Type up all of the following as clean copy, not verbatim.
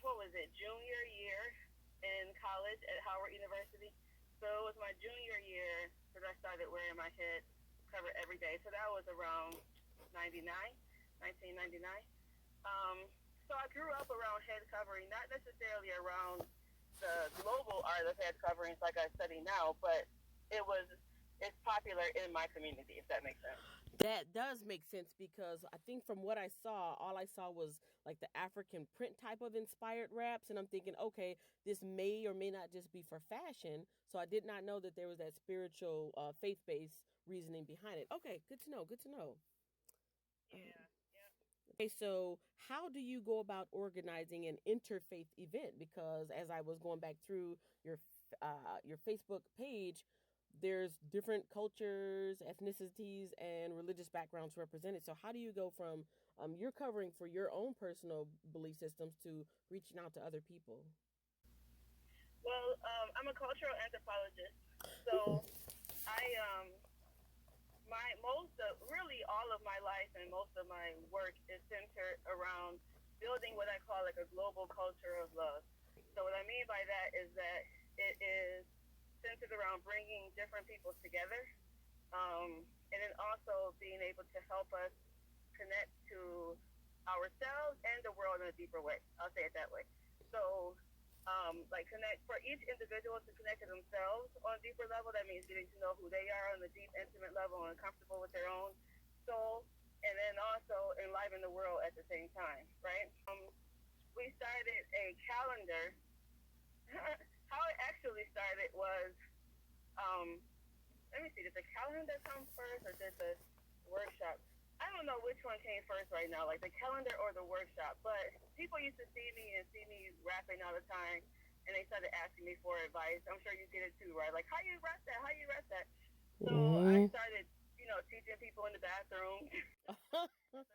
what was it, junior year in college at Howard University. So it was my junior year that I started wearing my head cover every day. So that was around 99, 1999. So I grew up around head covering, not necessarily around the global art of head coverings like I study now, but it's popular in my community, if that makes sense. That does make sense because I think from what I saw, all I saw was like the African print type of inspired wraps. And I'm thinking, okay, this may or may not just be for fashion. So I did not know that there was that spiritual, faith based reasoning behind it. Okay, good to know. Good to know. Um, Yeah, yeah. okay, so how do you go about organizing an interfaith event? Because as I was going back through your Facebook page, there's different cultures, ethnicities, and religious backgrounds represented. So how do you go from you're covering for your own personal belief systems to reaching out to other people? Well, I'm a cultural anthropologist, Ooh. so I my most of really all of my life and most of my work is centered around building what I call like a global culture of love. So what I mean by that is that it is centered around bringing different people together, and then also being able to help us connect to ourselves and the world in a deeper way. I'll say it that way. So, like connect for each individual to connect to themselves on a deeper level. That means getting to know who they are on the deep, intimate level and comfortable with their own soul, and then also enliven the world at the same time, right? We started a calendar. How it actually started was, um, let me see, did the calendar come first or did the workshop? I don't know which one came first right now, like the calendar or the workshop. But people used to see me and see me rapping all the time, and they started asking me for advice. I'm sure you get it too, right? Like, how you rap that? How you rap that? So I Mm. started, teaching people in the bathroom,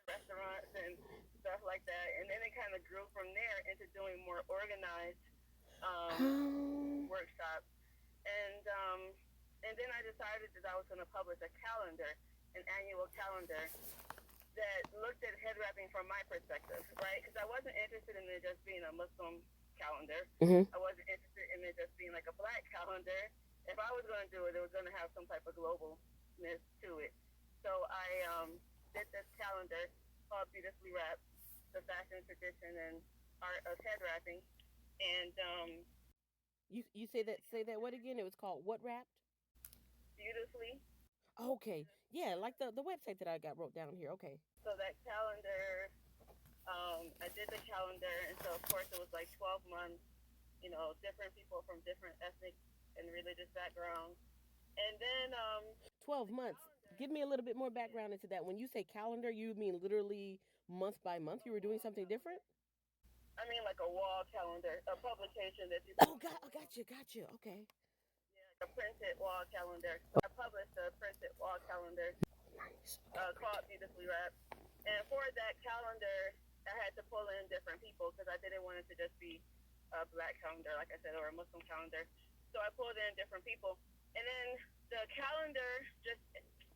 restaurants, and stuff like that. And then it kind of grew from there into doing more organized workshops. And then I decided that I was going to publish a calendar, an annual calendar that looked at head wrapping from my perspective, right? Because I wasn't interested in it just being a Muslim calendar. Hmm. I wasn't interested in it just being like a black calendar. If I was going to do it, it was going to have some type of globalness to it. So I did this calendar called Beautifully Wrapped, the fashion, tradition, and art of head wrapping. And You say that what again? It was called what wrapped? beautifully. Okay, yeah, like the website that I got wrote down here. Okay. So that calendar, I did the calendar, and so of course it was like 12 months, different people from different ethnic and religious backgrounds. And then 12 months. Give me a little bit more background into that. When you say calendar, you mean literally month by month you were doing something different? I mean like a wall calendar, a publication that you put Oh, on your wall. got you. Okay. Yeah, a printed wall calendar. So I published a printed wall calendar Nice. Okay, great. called Beautifully Wrapped. And for that calendar, I had to pull in different people because I didn't want it to just be a black calendar, like I said, or a Muslim calendar. So I pulled in different people. And then the calendar just,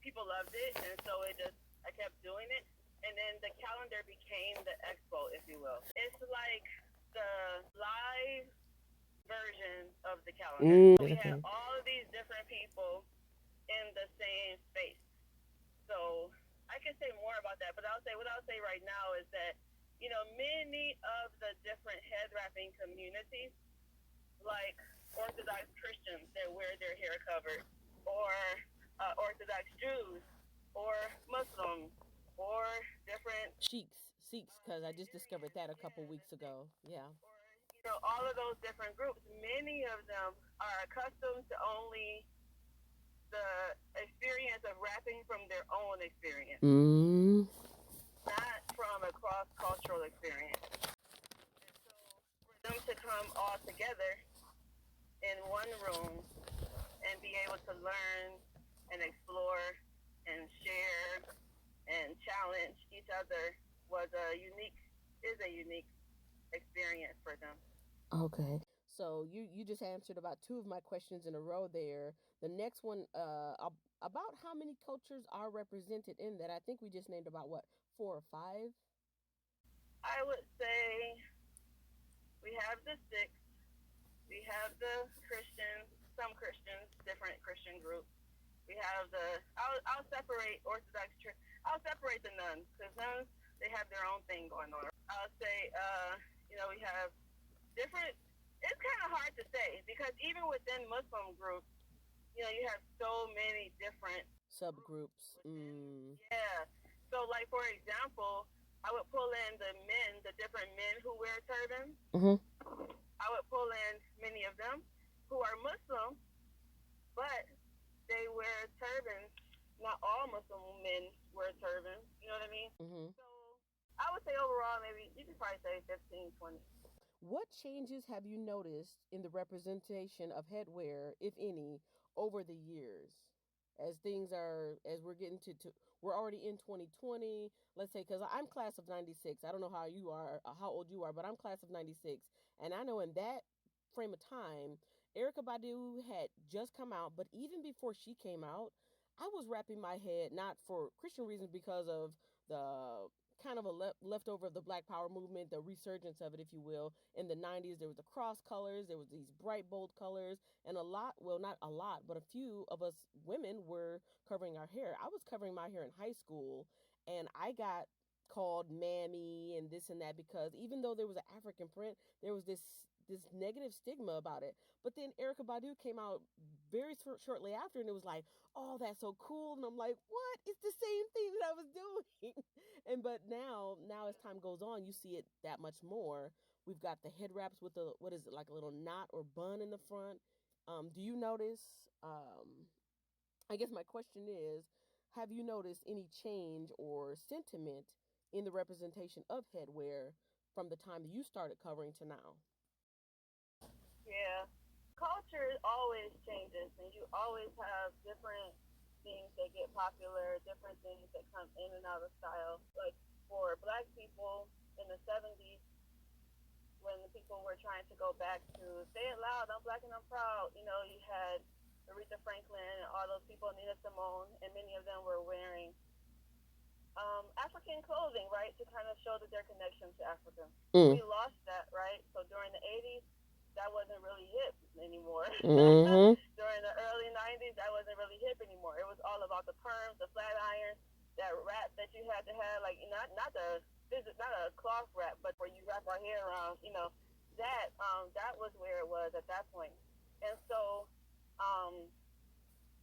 people loved it. And so I kept doing it. And then the calendar became the expo, if you will. It's like the live version of the calendar. So we had Okay. all of these different people in the same space. So I can say more about that, but I'll say right now is that, many of the different head wrapping communities, like Orthodox Christians that wear their hair covered, or Orthodox Jews, or Muslims, or different Sikhs, because I just discovered Nigerians, that a couple yeah, weeks ago. Yeah. or all of those different groups. Many of them are accustomed to only the experience of rapping from their own experience, Mm. not from a cross cultural experience. And so for them to come all together in one room and be able to learn and explore and share and challenge each other was is a unique experience for them. Okay. So you just answered about two of my questions in a row there. The next one, about how many cultures are represented in that? I think we just named about what, four or five? I would say we have the Sikhs, we have the Christians, some Christians, different Christian groups. We have I'll separate Orthodox Church. I'll separate the nuns because nuns, they have their own thing going on. I'll say, we have different. It's kind of hard to say because even within Muslim groups, you have so many different subgroups. Yeah. So, like for example, I would pull in the different men who wear turbans. Mm-hmm. I would pull in many of them who are Muslim, but they wear turbans. Not all Muslim men wear turbans. You know what I mean? Mm-hmm. So I would say overall, maybe you could probably say 15, 20. What changes have you noticed in the representation of headwear, if any, over the years? As we're getting we're already in 2020, let's say, because I'm class of 96. I don't know how old you are, but I'm class of 96. And I know in that frame of time, Erykah Badu had just come out, but even before she came out, I was wrapping my head, not for Christian reasons, because of the kind of a leftover of the Black Power movement, the resurgence of it, if you will. In the 90s, there was the cross colors, there was these bright, bold colors, and not a lot, but a few of us women were covering our hair. I was covering my hair in high school, and I got called mammy and this and that because even though there was an African print, there was this negative stigma about it. But then Erykah Badu came out very shortly after, and it was like, oh, that's so cool. And I'm like, what? It's the same thing that I was doing. And but now as time goes on, you see it that much more. We've got the head wraps with the, what is it, like a little knot or bun in the front. Do you notice? I guess my question is, have you noticed any change or sentiment in the representation of headwear from the time that you started covering to now? Yeah. Culture always changes, and you always have different things that get popular, different things that come in and out of style. Like for Black people in the 70s, when the people were trying to go back to say it loud, I'm Black and I'm proud, you had Aretha Franklin and all those people, Nina Simone, and many of them were wearing African clothing, right, to kind of show that their connection to Africa. We lost that, right? So during the 80s, that wasn't really hip anymore. Mm-hmm. During the early 90s, that wasn't really hip anymore. It was all about the perms, the flat iron, that wrap that you had to have, like not a cloth wrap, but where you wrap our hair around, that was where it was at that point. And so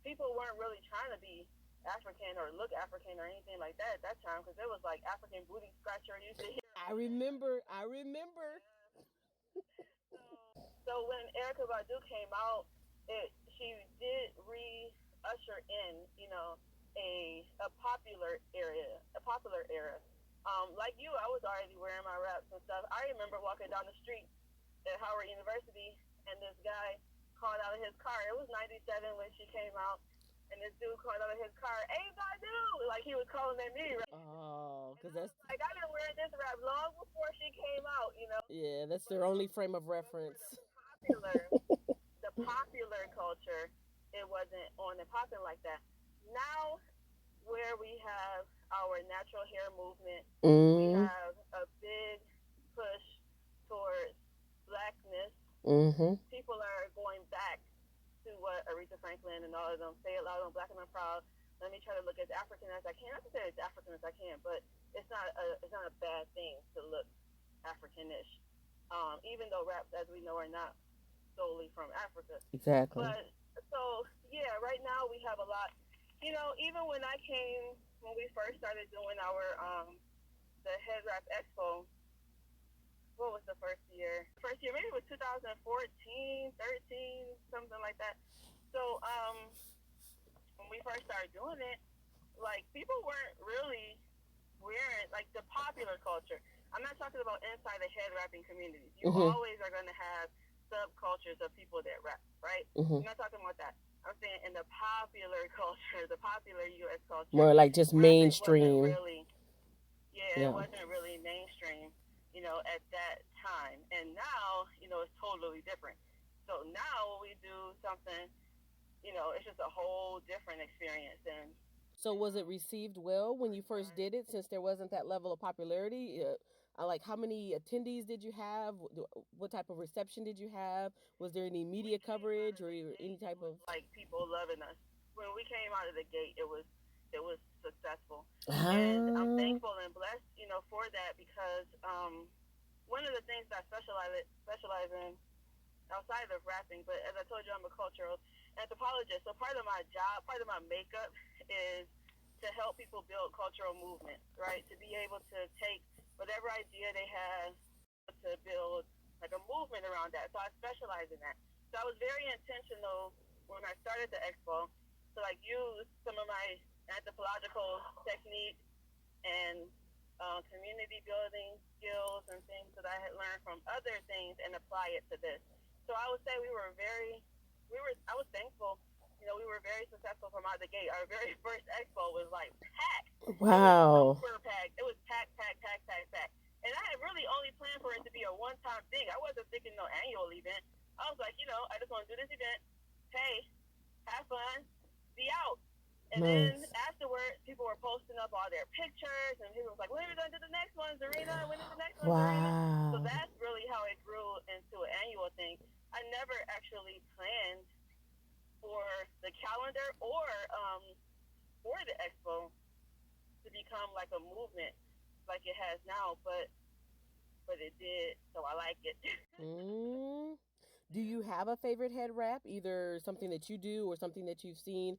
people weren't really trying to be African or look African or anything like that at that time because it was like African booty scratcher you used to hear. I remember. So when Erykah Badu came out, she did re-usher in, a popular era. Like you, I was already wearing my wraps and stuff. I remember walking down the street at Howard University, and this guy called out of his car. It was '97 when she came out, and this dude called out of his car, "Hey, Badu!" Like he was calling at me. Right? Oh, because that's like I've been wearing this wrap long before she came out. Yeah, that's their only frame of reference. The popular culture, it wasn't on the popular like that. Now, where we have our natural hair movement, we have a big push towards Blackness. People are going back to what Aretha Franklin and all of them say it loud, I'm Black and I'm proud. Let me try to look as African as I can. Not to say as African as I can, but it's not a bad thing to look Africanish. Even though raps, as we know, are not solely from Africa. Exactly. But so yeah, right now we have a lot. Even when we first started doing our the Headwrap Expo, what was the first year? First year, maybe it was 2014, 13, something like that. So when we first started doing it, like people weren't really wearing like the popular culture. I'm not talking about inside the head wrapping communities. You always are going to have subcultures of people that rap, right? I'm not talking about that. I'm saying in the popular culture, the popular U.S. culture. More like just mainstream. It wasn't really mainstream, at that time. And now, it's totally different. So now when we do something, it's just a whole different experience. So was it received well when you first did it, since there wasn't that level of popularity? Like, how many attendees did you have? What type of reception did you have? Was there any We media came out coverage of or the any gate, it type was of? like people loving us. When we came out of the gate, it was successful, and I'm Ah, thankful and blessed, for that because one of the things that I specialize in outside of rapping, but as I told you, I'm a cultural anthropologist. So part of my job, part of my makeup is to help people build cultural movements, right? To be able to take whatever idea they have to build like a movement around that. So I specialize in that. So I was very intentional when I started the expo to like use some of my anthropological techniques and community building skills and things that I had learned from other things and apply it to this. So I would say I was thankful. We were very successful from out the gate. Our very first expo was like packed. It was wow. super packed. It was packed, packed, packed, packed, packed. And I had really only planned for it to be a one-time thing. I wasn't thinking no annual event. I was like, I just want to do this event, pay, have fun, be out. And then Nice. afterwards, people were posting up all their pictures, and people was like, "When are we going to do the next one, Zarinah? When is the next one, Zarinah?" So Wow. that's really how it grew into an annual thing. I never actually planned for the calendar or for the expo to become like a movement like it has now, but it did, so I like it. Mm. Do you have a favorite head wrap, either something that you do or something that you've seen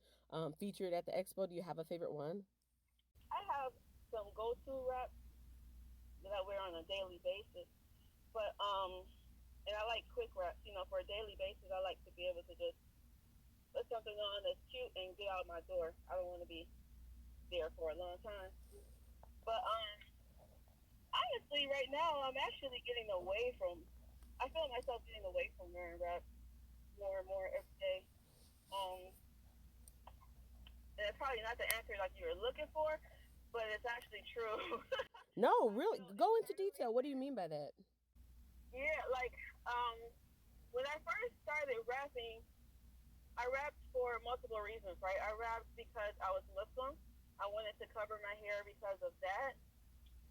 featured at the expo? Do you have a favorite one? I have some go-to wraps that I wear on a daily basis, but and I like quick wraps. For a daily basis, I like to be able to just put something on that's cute and get out my door. I don't want to be there for a long time. But honestly, right now, I'm actually getting away from. I feel myself getting away from wearing wraps more and more every day. Um, and it's probably not the answer like you were looking for, but it's actually true. No, I really. feel Go into internally. detail. What do you mean by that? Yeah, like um, when I first started rapping, I rapped for multiple reasons, right? I rapped because I was Muslim. I wanted to cover my hair because of that.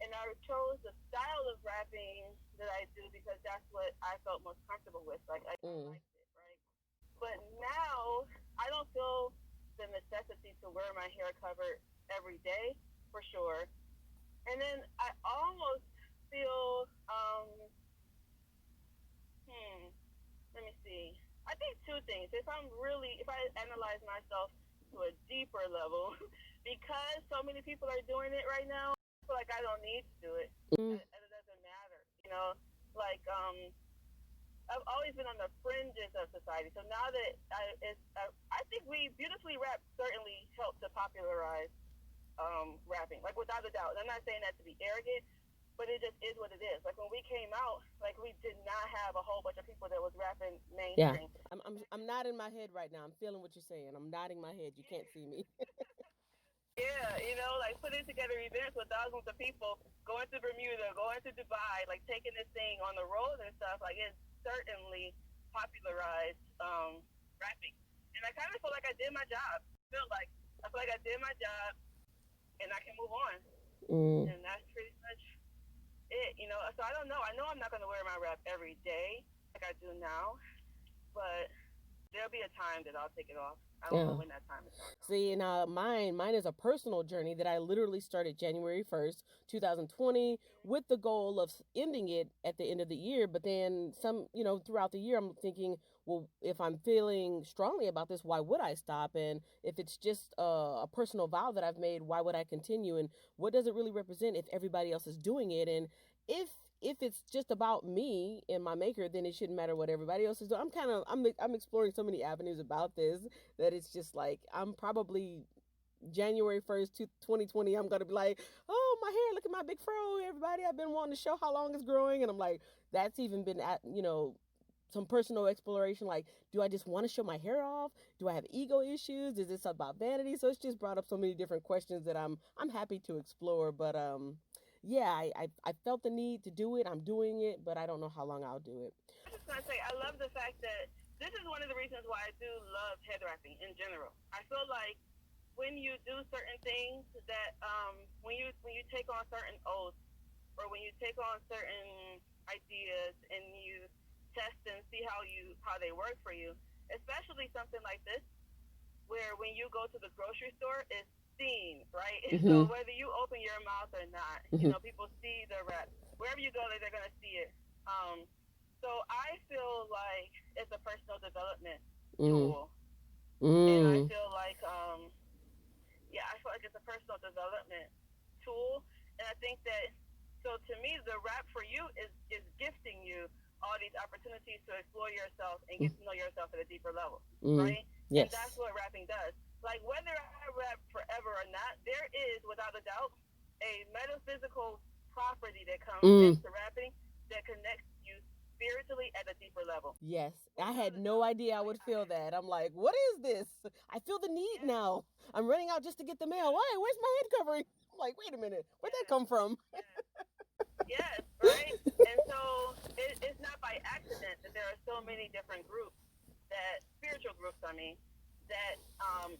And I chose the style of rapping that I do because that's what I felt most comfortable with. Like, I Mm. liked it, right? But now I don't feel the necessity to wear my hair covered every day, for sure. And then I almost feel, hmm, let me see. I think two things. If I analyze myself to a deeper level, because so many people are doing it right now, I feel like I don't need to do it. Mm. And it doesn't matter, Like, I've always been on the fringes of society. So now that I think we beautifully rap certainly helped to popularize rapping, like without a doubt. And I'm not saying that to be arrogant, but it just is what it is. Like when we came out, like we did not have a whole bunch of people that was rapping Yeah. mainstream. I'm nodding my head right now. I'm feeling what you're saying. I'm nodding my head. You can't see me. Yeah, like putting together events with thousands of people, going to Bermuda, going to Dubai, like taking this thing on the road and stuff. Like it certainly popularized rapping, and I kind of feel like I did my job. I feel like I did my job, and I can move on, Mm. and that's pretty much it. So I don't know. I know I'm not going to wear my rap every day like I do now, but there'll be a time that I'll take it off. I don't Yeah. know when that time is going to come. See, and mine is a personal journey that I literally started January 1st, 2020, with the goal of ending it at the end of the year. But then throughout the year, I'm thinking, well, if I'm feeling strongly about this, why would I stop? And if it's just a personal vow that I've made, why would I continue? And what does it really represent if everybody else is doing it? And if if it's just about me and my maker, then it shouldn't matter what everybody else is doing. I'm exploring so many avenues about this that it's just like I'm probably January 1st, 2020, I'm gonna be like, oh, my hair, look at my big fro, everybody. I've been wanting to show how long it's growing, and I'm like, that's even been at some personal exploration. Like, do I just want to show my hair off? Do I have ego issues? Is this about vanity? So it's just brought up so many different questions that I'm happy to explore. But yeah, I felt the need to do it. I'm doing it, but I don't know how long I'll do it. I was just gonna say, I love the fact that this is one of the reasons why I do love head wrapping in general. I feel like when you do certain things that when you take on certain oaths, or when you take on certain ideas and you test and see how they work for you, especially something like this where when you go to the grocery store, it's seen, right? So whether you open your mouth or not, people see the wrap. Wherever you go, they're gonna see it. So I feel like it's a personal development tool, and I feel like I feel like it's a personal development tool, and I think that so to me the wrap for you is gifting you all these opportunities to explore yourself and get to know yourself at a deeper level, right? Yes. And that's what rapping does. Like whether I rap forever or not, there is without a doubt a metaphysical property that comes into rapping that connects you spiritually at a deeper level. Yes, I had no idea I would feel that. I'm like, what is this? I feel the need now. I'm running out just to get the mail. Why? Where's my head covering? I'm like, wait a minute, where'd that come from? Yes, right? And so it's not by accident that there are so many different groups, spiritual groups, that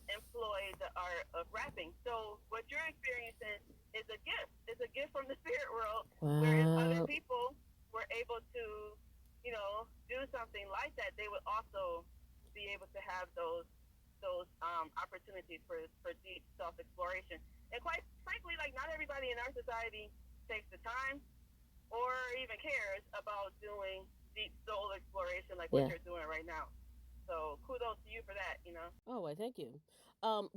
employ the art of rapping. So what you're experiencing is a gift. It's a gift from the spirit world, whereas other people were able to, do something like that. They would also be able to have those opportunities for deep self exploration. And quite frankly, like not everybody in our society takes the time or even cares about doing deep soul exploration like what you're doing right now. So kudos to you for that. Oh, well, thank you.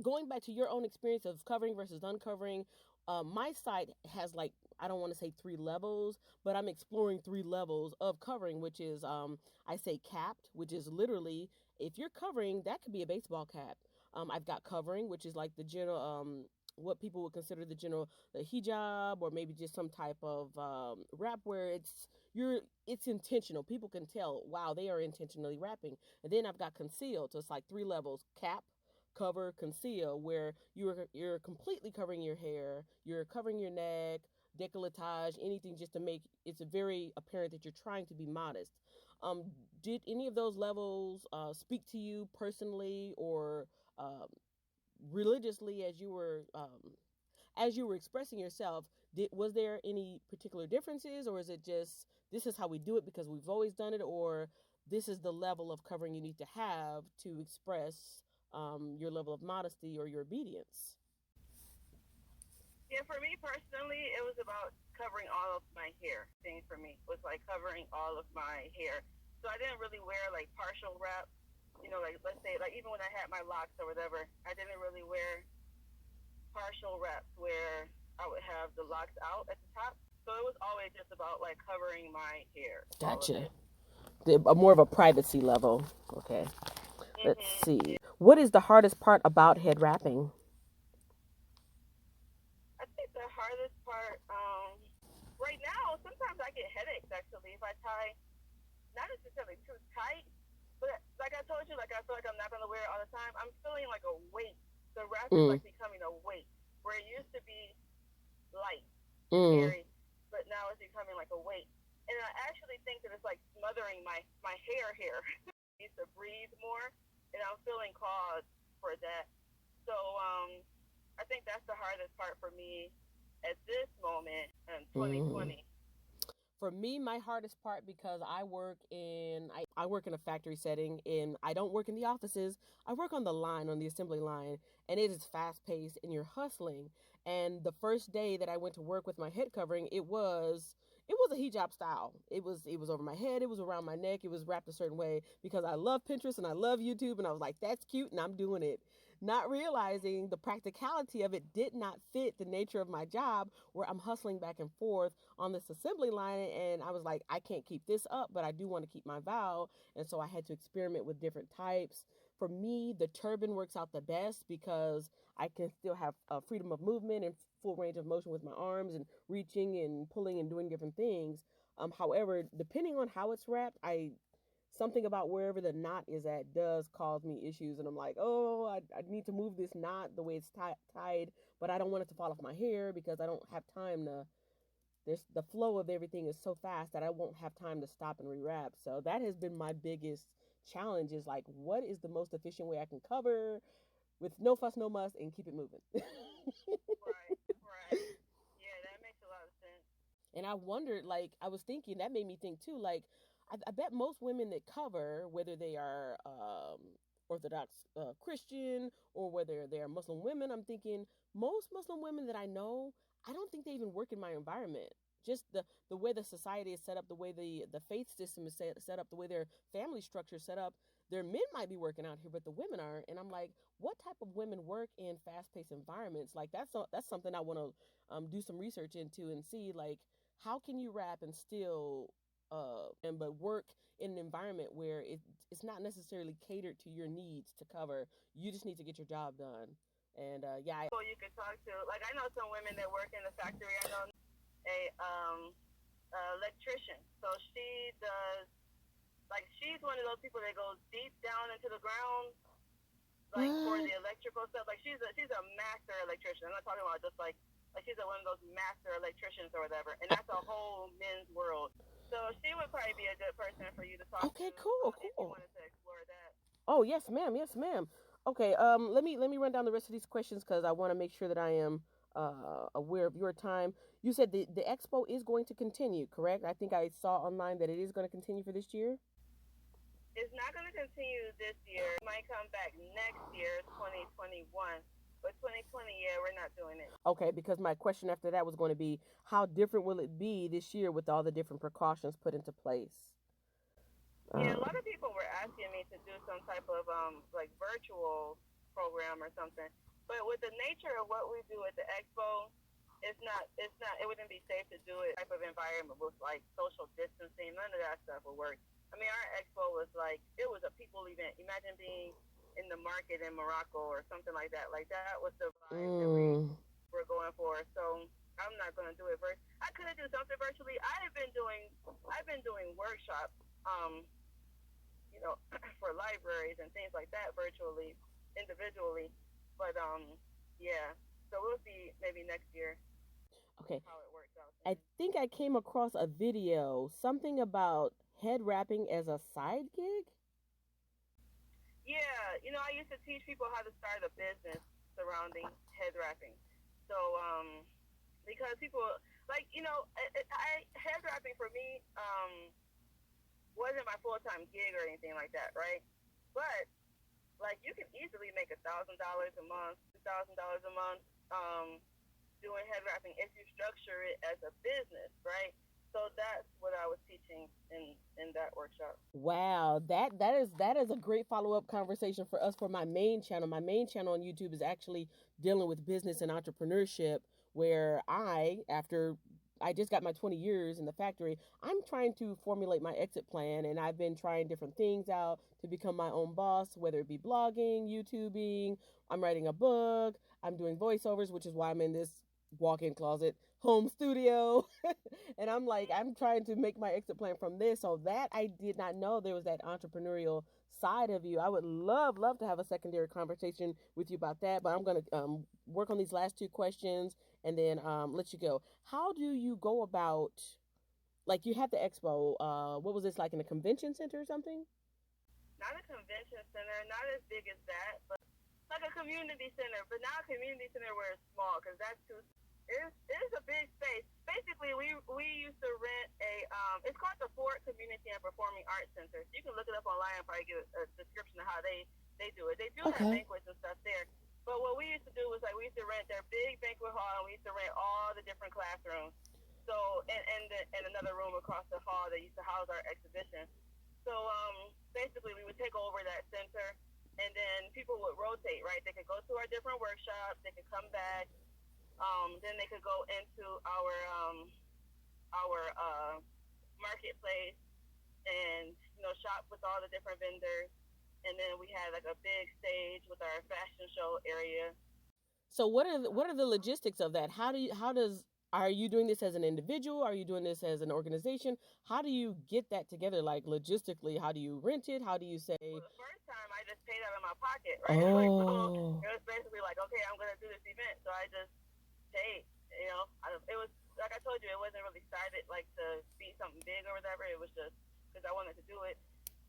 Going back to your own experience of covering versus uncovering, my site has like, I don't want to say 3 levels, but I'm exploring 3 levels of covering, which is I say capped, which is literally if you're covering, that could be a baseball cap. I've got covering, which is like the general what people would consider the hijab, or maybe just some type of wrap where it's intentional. People can tell, wow, they are intentionally rapping. And then I've got concealed, so it's like 3 levels: cap, cover, conceal, where you're completely covering your hair, you're covering your neck, decolletage, anything just to make it's very apparent that you're trying to be modest. Um, did any of those levels speak to you personally or um, religiously as you were expressing yourself? Was there any particular differences, or is it just this is how we do it because we've always done it, or this is the level of covering you need to have to express your level of modesty or your obedience? Yeah, for me personally, it was about covering all of my hair. Thing for me was like covering all of my hair. So I didn't really wear like partial wrap. Like let's say like even when I had my locks or whatever, I didn't really wear partial wraps where I would have the locks out at the top. So it was always just about like covering my hair. Gotcha. More of a privacy level. Okay. Let's see. What is the hardest part about head wrapping? I think the hardest part, right now, sometimes I get headaches actually if I tie not necessarily too tight, but like I told you, like I feel like I'm not gonna wear it all the time. I'm feeling like a weight. The wrap is like becoming a weight where it used to be light, scary, but now it's becoming like a weight. And I actually think that it's like smothering my hair. It needs to breathe more, and I'm feeling cause for that. So I think that's the hardest part for me at this moment in 2020. For me, my hardest part, because I work in a factory setting, and I don't work in the offices. I work on the line, on the assembly line, and it is fast paced and you're hustling. And the first day that I went to work with my head covering, it was a hijab style. It was over my head, it was around my neck, it was wrapped a certain way because I love Pinterest and I love YouTube, and I was like, that's cute and I'm doing it. Not realizing the practicality of it did not fit the nature of my job, where I'm hustling back and forth on this assembly line, and I was like, I can't keep this up, but I do want to keep my vow. And so I had to experiment with different types. For me, the turban works out the best because I can still have freedom of movement and full range of motion with my arms and reaching and pulling and doing different things. However, depending on how it's wrapped, I something about wherever the knot is at does cause me issues, and I'm like, oh, I need to move this knot the way it's tied, but I don't want it to fall off my hair because I don't have time to. The flow of everything is so fast that I won't have time to stop and rewrap. So that has been my biggest challenge, is like, what is the most efficient way I can cover with no fuss, no muss, and keep it moving. Right, right. Yeah, that makes a lot of sense. And I wondered, like, I was thinking, that made me think too, like, I bet most women that cover, whether they are Orthodox Christian or whether they are Muslim women, I'm thinking most Muslim women that I know, I don't think they even work in my environment. Just the way the society is set up, the way the faith system is set up, the way their family structure is set up, their men might be working out here, but the women aren't. And I'm like, what type of women work in fast paced environments? Like that's something I want to do some research into and see, like, how can you rap and still and but work in an environment where it's not necessarily catered to your needs to cover. You just need to get your job done. And yeah, People you could talk to. Like I know some women that work in the factory. I know a electrician. So she does, like, she's one of those people that goes deep down into the ground, like for the electrical stuff. Like she's a master electrician. I'm not talking about just like she's one of those master electricians or whatever. And that's a whole men's world. So she would probably be a good person for you to talk okay, to cool, if you cool. wanted to explore that. Oh yes, ma'am. Yes, ma'am. Okay. Let me run down the rest of these questions because I want to make sure that I am aware of your time. You said the expo is going to continue, correct? I think I saw online that it is going to continue for this year. It's not going to continue this year. It might come back next year, 2021. But 2020, yeah, we're not doing it. Okay, because my question after that was going to be, how different will it be this year with all the different precautions put into place? Yeah, a lot of people were asking me to do some type of like virtual program or something. But with the nature of what we do at the expo, it's not it wouldn't be safe to do it type of environment with like social distancing. None of that stuff will work. I mean, our expo was like it was a people event. Imagine being in the market in Morocco or something like that. Like that was the vibe that we were going for. So I'm not going to do it I could do something virtually. I've been doing workshops. You know, for libraries and things like that virtually, individually. But yeah. So we'll see maybe next year Okay. how it works out. I think I came across a video, something about head wrapping as a side gig. Yeah, I used to teach people how to start a business surrounding head wrapping. So because people like head wrapping for me wasn't my full time gig or anything like that, right? But like you can easily make $1,000 a month, $2,000 a month, doing head wrapping if you structure it as a business, right? So that's what I was teaching in that workshop. Wow, that is a great follow-up conversation for us for my main channel. My main channel on YouTube is actually dealing with business and entrepreneurship, where after I just got my 20 years in the factory, I'm trying to formulate my exit plan, and I've been trying different things out to become my own boss, whether it be blogging, YouTubing, I'm writing a book, I'm doing voiceovers, which is why I'm in this walk-in closet home studio. And I'm like, I'm trying to make my exit plan from this. So that I did not know there was that entrepreneurial side of you. I would love to have a secondary conversation with you about that. But I'm gonna work on these last two questions and then let you go. How do you go about, like, you had the expo? What was this, like in a convention center or something? Not a convention center, not as big as that, but like a community center. But not a community center where it's small because that's too. It is a big space. Basically, we used to rent it's called the Fort Community and Performing Arts Center. So you can look it up online and probably get a description of how they do it. They do have banquets and stuff there. But what we used to do was like we used to rent their big banquet hall and we used to rent all the different classrooms. So and another room across the hall that used to house our exhibition. So basically we would take over that center and then people would rotate, right? They could go to our different workshops, they could come back, then they could go into our marketplace and shop with all the different vendors. And then we had like a big stage with our fashion show area. So what are the logistics of that? Are you doing this as an individual? Are you doing this as an organization? How do you get that together? Like logistically, how do you rent it? How do you say? Well, the first time I just paid out of my pocket, right? Like, so Oh, it was basically like, okay, I'm gonna do this event, so I just paid. It was like I told you, it wasn't really started like to be something big or whatever. It was just because I wanted to do it.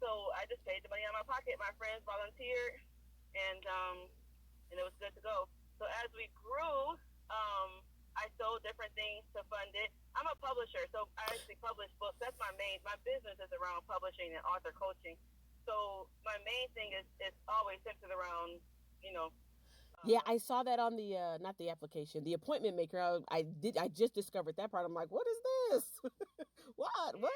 So I just paid the money out of my pocket. My friends volunteered, and it was good to go. So as we grew, I sold different things to fund it. I'm a publisher, so I actually publish books. That's my business is around publishing and author coaching. So my main thing is always centered around, you know. Yeah, I saw that on the not the application, the appointment maker. I just discovered that part. I'm like, what is this? What? Yeah,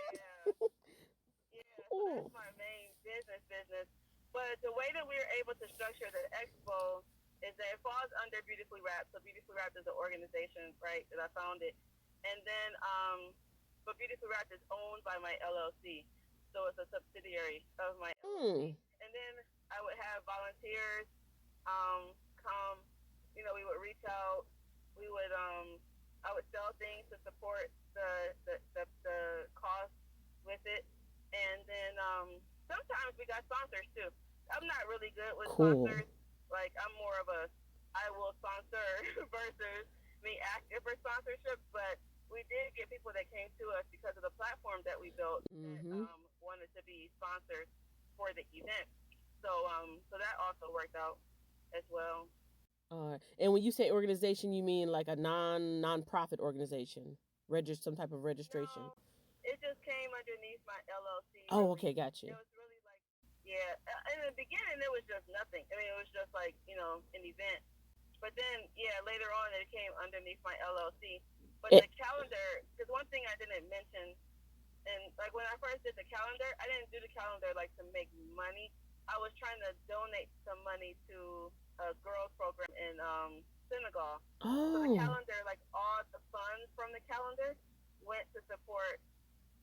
yeah. So that's Oh, my main business. But the way that we were able to structure the expo is that it falls under Beautifully Wrapped. So Beautifully Wrapped is an organization, right, that I founded. And then, but Beautifully Wrapped is owned by my LLC. So it's a subsidiary of my LLC. hmm, And then I would have volunteers come. We would reach out. We would I would sell things to support the cost with it, and then sometimes we got sponsors too. I'm not really good with cool. sponsors. Like I'm more of a I will sponsor versus me asking for sponsorship, but we did get people that came to us because of the platform that we built that Mm-hmm. wanted to be sponsors for the event. So that also worked out as well. And when you say organization, you mean like a nonprofit organization, register some type of registration. No, it just came underneath my LLC. Oh, Really, okay, got it you. was really like, yeah. In the beginning, it was just nothing. I mean, it was just like an event. But then, yeah, later on, it came underneath my LLC. But It, the calendar, because one thing I didn't mention, and like when I first did the calendar, I didn't do the calendar like to make money. I was trying to donate some money to a girls program in Senegal. So the oh, calendar, like all the funds from the calendar, went to support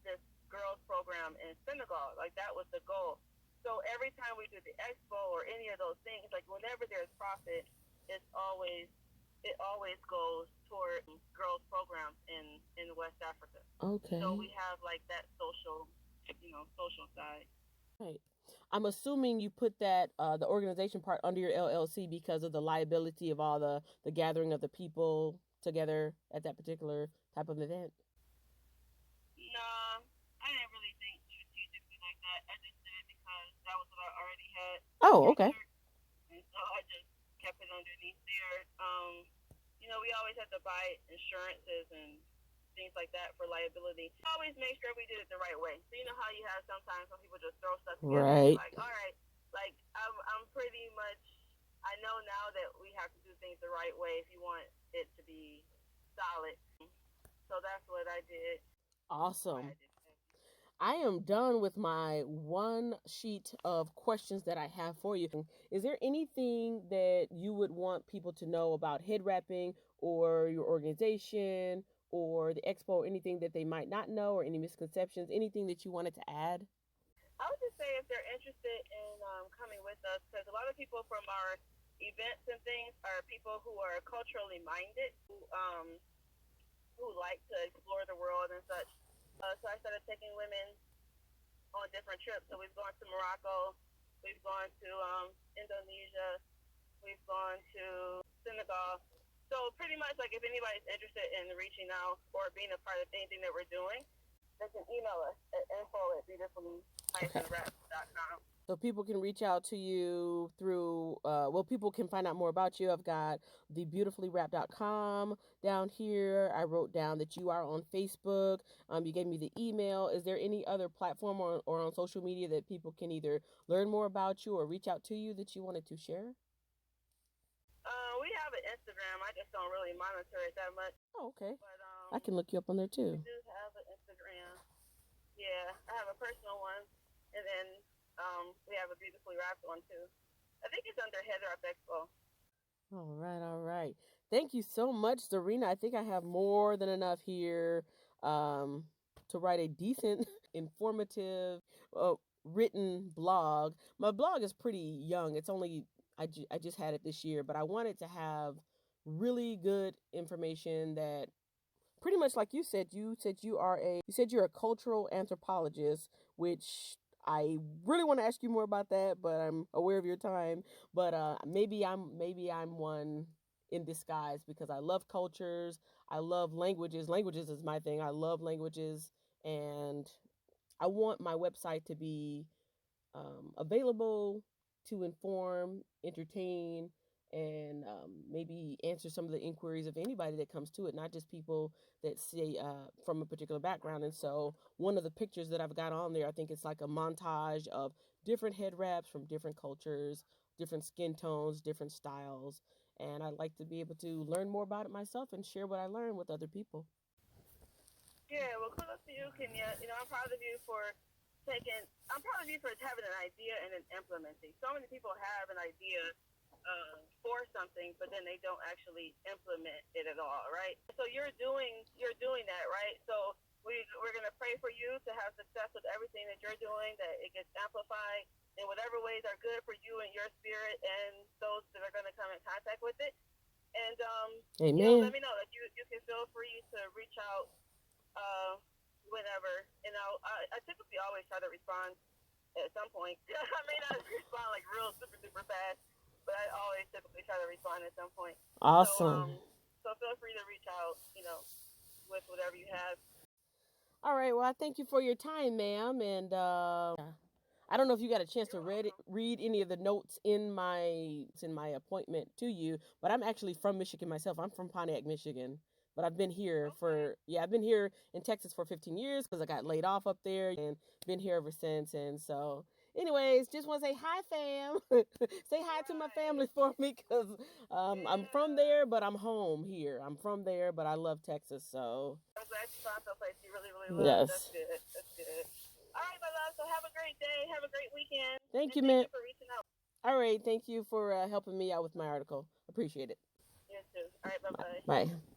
this girls program in Senegal. Like that was the goal. So every time we do the expo or any of those things, like whenever there's profit, it always goes toward girls programs in West Africa. So okay. we have like that social side. Right. I'm assuming you put that the organization part under your LLC because of the liability of all the gathering of the people together at that particular type of event. Nah, I didn't really think strategically like that. I just did it because that was what I already had Oh, okay. structured, and so I just kept it underneath there. We always have to buy insurances and things like that for liability. Always make sure we did it the right way. So you know how you have sometimes some people just throw stuff together and be Right. like, all right, like I'm pretty much. I know now that we have to do things the right way if you want it to be solid. So that's what I did. Why Awesome. I did that. I am done with my one sheet of questions that I have for you. Is there anything that you would want people to know about head wrapping or your organization or the expo, or anything that they might not know, or any misconceptions, anything that you wanted to add? I would just say if they're interested in coming with us, because a lot of people from our events and things are people who are culturally minded, who like to explore the world and such. So I started taking women on different trips. So we've gone to Morocco, we've gone to Indonesia, we've gone to Senegal. So pretty much like if anybody's interested in reaching out or being a part of anything that we're doing, they can email us at Okay. info@beautifully-wrapped.com. So people can reach out to you through, people can find out more about you. I've got the beautifully-wrapped.com down here. I wrote down that you are on Facebook. You gave me the email. Is there any other platform or on social media that people can either learn more about you or reach out to you that you wanted to share? We have an Instagram. I just don't really monitor it that much, Oh, okay. but I can look you up on there we too. do have an Instagram. Yeah, I have a personal one, and then we have a beautifully wrapped one too. I think it's under Headwrap Expo. All right, all right. Thank you so much, Zarina. I think I have more than enough here um, to write a decent, informative, written blog. My blog is pretty young. It's only I just had it this year, but I wanted to have really good information that pretty much like you said you said you're a cultural anthropologist, which I really want to ask you more about that, but I'm aware of your time. But maybe I'm one in disguise because I love cultures. I love languages. Languages is my thing. I love languages, and I want my website to be available to inform, entertain, and maybe answer some of the inquiries of anybody that comes to it, not just people that say from a particular background. And so one of the pictures that I've got on there, I think it's like a montage of different head wraps from different cultures, different skin tones, different styles. And I'd like to be able to learn more about it myself and share what I learned with other people. Yeah, well, kudos to you, Kenya. You know, I'm proud of you for I'm proud of you for having an idea and then implementing. So many people have an idea for something, but then they don't actually implement it at all, right? So you're doing that, right? So we're gonna pray for you to have success with everything that you're doing, that it gets amplified in whatever ways are good for you and your spirit and those that are gonna come in contact with it. And let Amen. me know that you can feel free to reach out uh, whenever. And I typically always try to respond at some point. I may not respond like real super super fast, but I always typically try to respond at some point. So Awesome. so feel free to reach out, with whatever you have. All right. Well, I thank you for your time, ma'am. And I don't know if you got a chance to You're welcome. read any of the notes in my appointment to you, but I'm actually from Michigan myself. I'm from Pontiac, Michigan, but I've been here Okay. I've been here in Texas for 15 years because I got laid off up there and been here ever since. And so, anyways, just want to say hi, fam. Say hi to my Right. family for me because I'm from Yeah. there, but I'm home here. I'm from there, but I love Texas. So I'm glad you found some place you really, really love. That's yes, good. That's good. All right, my love. So have a great day. Have a great weekend. thank And you, thank man. you for reaching out. All right. Thank you for helping me out with my article. Appreciate it. You too. All right. Bye Bye. bye. Bye.